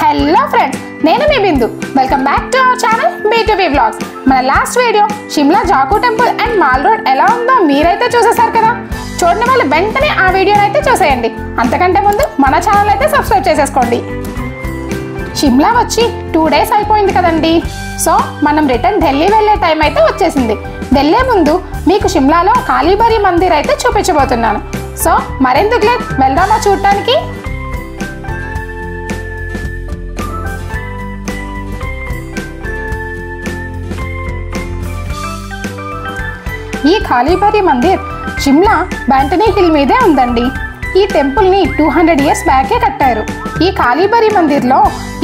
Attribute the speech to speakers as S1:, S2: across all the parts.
S1: Hello friends, నేను మీ Bindu. Welcome back to our channel B2B vlogs. మన last video Shimla Jakhu temple and mall road ఎలా ఉందో మీరైతే చూసేశారు కదా. చూడని వాళ్ళు వెంటనే ఆ వీడియోని అయితే చూసేయండి. అంతకంటే ముందు మన ఛానల్ అయితే సబ్స్క్రైబ్ చేసేసుకోండి. షిమ్లా వచ్చి 2 days అయిపోయింది కదండి. సో మనం రిటర్న్ ఢిల్లీ వెళ్ళే టైం అయితే వచ్చేసింది. వెళ్ళే ముందు మీకు షిమ్లాలో కాళీబారి మందిర్ అయితే చూపించబోతున్నాను. సో మరెందుకు లేట్, వెళ్దామా చూడటానికి. ఈ కాళీబారి మందిర్ షిమ్లా బ్యాంటనీ హిల్ మీదే ఉందండి. ఈ టెంపుల్ని 200 years బ్యాకే కట్టారు. ఈ కాళీబారి మందిర్లో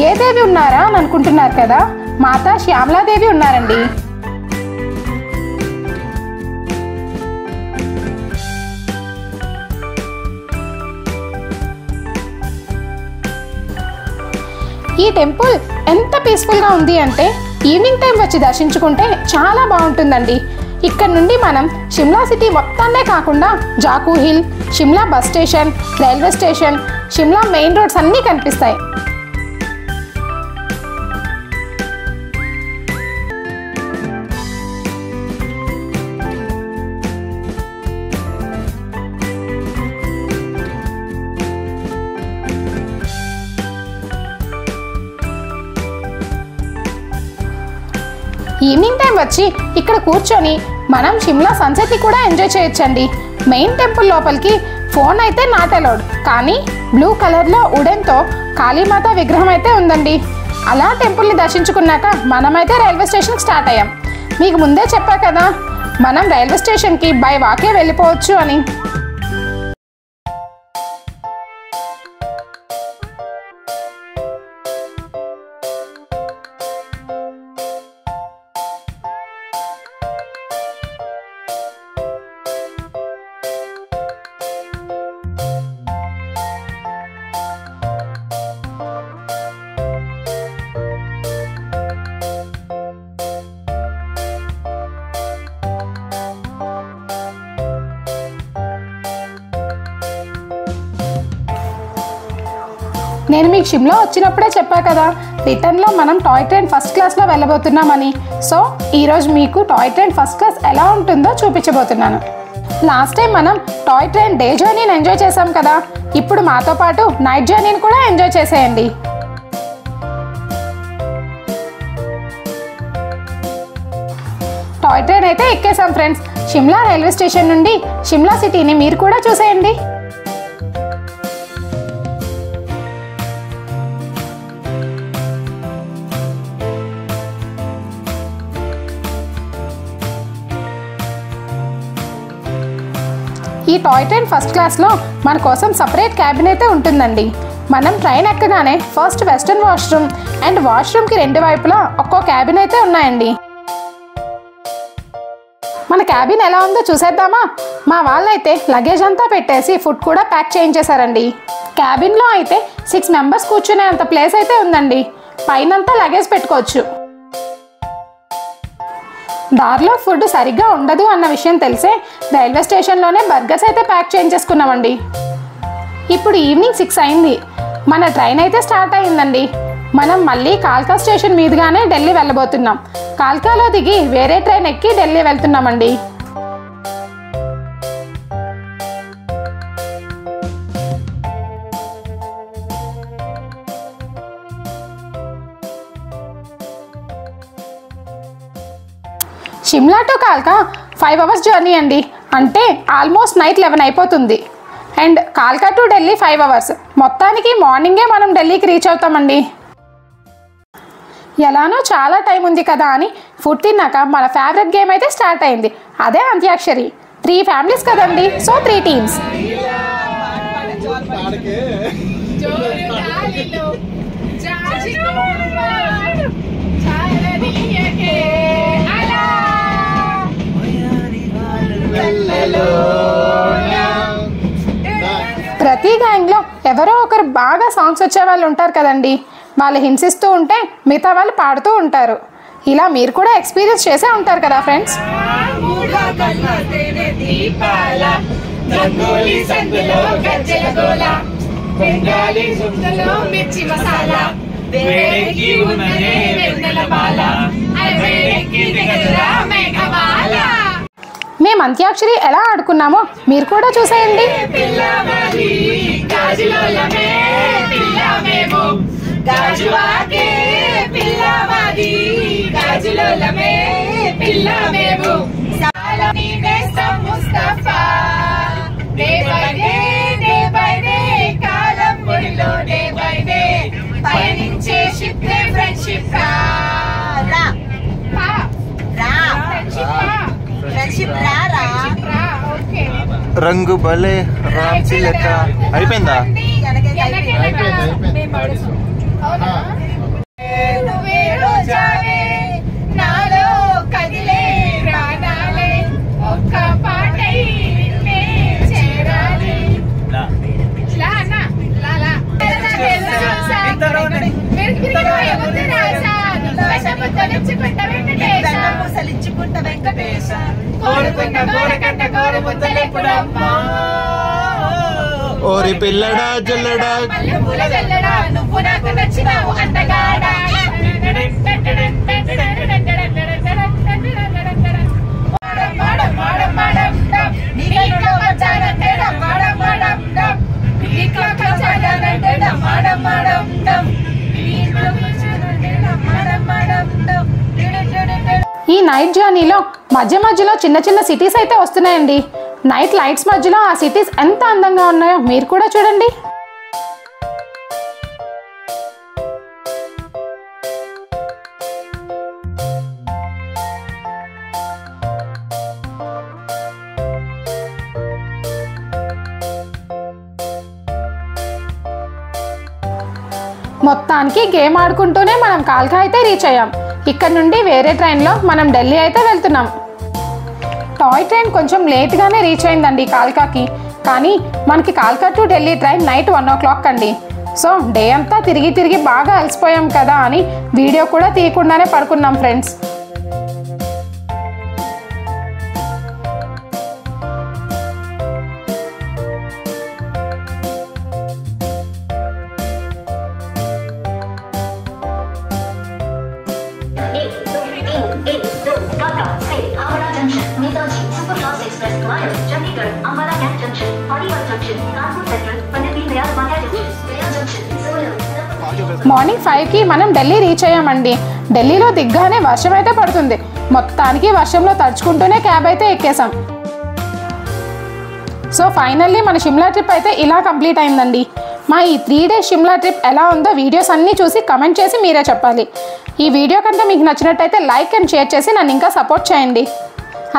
S1: ఏ దేవి ఉన్నారా అని అనుకుంటున్నారు కదా, మాతా శ్యామలాదేవి ఉన్నారండి. ఈ టెంపుల్ ఎంత పీస్ఫుల్గా ఉంది అంటే ఈవినింగ్ టైం వచ్చి దర్శించుకుంటే చాలా బాగుంటుందండి. ఇక్కడ నుండి మనం షిమ్లా సిటీ మొత్తాన్నే కాకుండా Jakhu hill, Shimla bus station, railway station, Shimla main roads అన్నీ కనిపిస్తాయి. ఈవినింగ్ టైం వచ్చి ఇక్కడ కూర్చొని మనం షిమ్లా సన్సెట్ని కూడా ఎంజాయ్ చేయొచ్చండి. మెయిన్ టెంపుల్ లోపలికి ఫోన్ అయితే నాట్ అలౌడ్, కానీ బ్లూ కలర్లో వుడెన్తో కాళీమాత విగ్రహం అయితే ఉందండి. అలా టెంపుల్ని దర్శించుకున్నాక మనమైతే రైల్వే స్టేషన్కి స్టార్ట్ అయ్యాం. మీకు ముందే చెప్పా కదా, మనం రైల్వే స్టేషన్కి బై వాకే వెళ్ళిపోవచ్చు అని. నేను మీకు షిమ్లా వచ్చినప్పుడే చెప్పా కదా, రిటర్న్లో మనం టాయ్ ట్రైన్ ఫస్ట్ క్లాస్లో వెళ్ళబోతున్నామని. సో ఈరోజు మీకు టాయ్ ట్రైన్ ఫస్ట్ క్లాస్ ఎలా ఉంటుందో చూపించబోతున్నాను. లాస్ట్ టైం మనం టాయ్ ట్రైన్ డే జర్నీని ఎంజాయ్ చేసాం కదా, ఇప్పుడు మాతో పాటు నైట్ జర్నీని కూడా ఎంజాయ్ చేసేయండి. టాయ్ ట్రైన్ అయితే ఎక్కేసాం ఫ్రెండ్స్. షిమ్లా రైల్వే స్టేషన్ నుండి షిమ్లా సిటీని మీరు కూడా చూసేయండి. ఈ టాయ్ ట్రైన్ ఫస్ట్ క్లాస్లో మన కోసం సపరేట్ క్యాబిన్ అయితే ఉంటుందండి. మనం ట్రైన్ ఎక్కగానే ఫస్ట్ వెస్టర్న్ వాష్రూమ్ అండ్ వాష్రూమ్కి 2 వైపులా ఒక్కో క్యాబిన్ అయితే ఉన్నాయండి. మన క్యాబిన్ ఎలా ఉందో చూసేద్దామా. మా వాళ్ళైతే లగేజ్ అంతా పెట్టేసి ఫుడ్ కూడా ప్యాక్ చేయించేశారండి. క్యాబిన్లో అయితే 6 members కూర్చునే అంత ప్లేస్ అయితే ఉందండి. పైనంతా లగేజ్ పెట్టుకోవచ్చు. దారిలో ఫుడ్ సరిగ్గా ఉండదు అన్న విషయం తెలిసే రైల్వే స్టేషన్లోనే బర్గర్స్ అయితే ప్యాక్ చేయించేసుకున్నామండి. ఇప్పుడు ఈవినింగ్ 6 అయింది. మన ట్రైన్ అయితే స్టార్ట్ అయిందండి. మనం మళ్ళీ కాల్కా స్టేషన్ మీదుగానే ఢిల్లీ వెళ్ళబోతున్నాం. కాల్కాలో దిగి వేరే ట్రైన్ ఎక్కి ఢిల్లీ వెళ్తున్నామండి. షిమ్లా టు కాల్కా 5 hours జర్నీ అండి. అంటే ఆల్మోస్ట్ నైట్ 11 అయిపోతుంది. అండ్ కాల్కా టు ఢిల్లీ 5 hours. మొత్తానికి మార్నింగే మనం ఢిల్లీకి రీచ్ అవుతామండి. ఎలానో చాలా టైం ఉంది కదా అని ఫుడ్ తిన్నాక మన ఫేవరెట్ గేమ్ అయితే స్టార్ట్ అయింది. అదే అంత్యాక్షరి. 3 families కదండి, సో 3 teams. ప్రతి గ్యాంగ్లో ఎవరో ఒకరు బాగా సాంగ్స్ వచ్చే వాళ్ళు ఉంటారు కదండి. వాళ్ళు హింసిస్తూ ఉంటే మిగతా వాళ్ళు పాడుతూ ఉంటారు. ఇలా మీరు కూడా ఎక్స్పీరియన్స్ చేసే ఉంటారు కదా ఫ్రెండ్స్.
S2: బెంగాలీ సుందలో మిర్చి మసాలా వేడెక్కి ఉన్ననే వెన్నెలమాల వేడెక్కి దిగదురా మేఘమాల.
S1: మేము అంత్యాక్షరి ఎలా ఆడుకున్నామో మీరు కూడా చూసేయండి.
S2: పిల్లమది గాజులోలమే పిల్లమేమో గాజువాకే పిల్లమది గాజులోలమే పిల్లమేమో సాలమి నేస్తం ముస్తఫా డే బై డే కాలం ముడిలో డే బై డే పయనించే షిప్ ఫ్రెండ్షిప్ రా ఫ్రెండ్షిప్ రా ఓకే.
S3: రంగు భలే రామ్ చిలక అయిపోయిందా?
S2: నాలో కదిలే ప్రాణాలే ఒక్క పాటై చేరాలి.
S3: ఓరి పిల్లడా జల్లడా
S2: నువ్వు నాకు నచ్చినావు అంతగాడా.
S1: ఈ నైట్ జర్నీలో మధ్య మధ్యలో చిన్న చిన్న సిటీస్ అయితే వస్తున్నాయండి. నైట్ లైట్స్ మధ్యలో ఆ సిటీస్ ఎంత అందంగా ఉన్నాయో మీరు కూడా చూడండి. మొత్తానికి గేమ్ ఆడుకుంటూనే మనం కాల్కా అయితే రీచ్ అయ్యాం. ఇక్కడ నుండి వేరే ట్రైన్లో మనం ఢిల్లీ అయితే వెళ్తున్నాం. టాయ్ ట్రైన్ కొంచెం లేట్గానే రీచ్ అయిందండి కాల్కాకి. కానీ మనకి కాల్కా to Delhi train night 1 o'clock అండి. సో డే అంతా తిరిగి బాగా అలసిపోయాం కదా అని వీడియో కూడా తీయకుండానే పడుకున్నాం ఫ్రెండ్స్. మార్నింగ్ 5కి మనం ఢిల్లీ రీచ్ అయ్యామండి. ఢిల్లీలో దిగ్గానే వర్షం అయితే పడుతుంది. మొత్తానికి వర్షంలో తడుచుకుంటూనే క్యాబ్ అయితే ఎక్కేసాం. సో ఫైనల్లీ మన షిమ్లా ట్రిప్ అయితే ఇలా కంప్లీట్ అయిందండి. మా ఈ 3 days షిమ్లా ట్రిప్ ఎలా ఉందో వీడియోస్ అన్నీ చూసి కమెంట్ చేసి మీరే చెప్పాలి. ఈ వీడియో కనుక మీకు నచ్చినట్టయితే లైక్ అండ్ షేర్ చేసి నన్ను ఇంకా సపోర్ట్ చేయండి.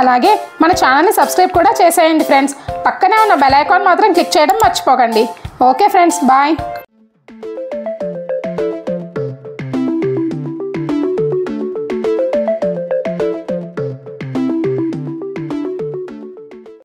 S1: అలాగే మన ఛానల్ని సబ్స్క్రైబ్ కూడా చేసేయండి ఫ్రెండ్స్. పక్కనే ఉన్న బెల్ ఐకాన్ మాత్రం క్లిక్ చేయడం మర్చిపోకండి. Okay friends, bye.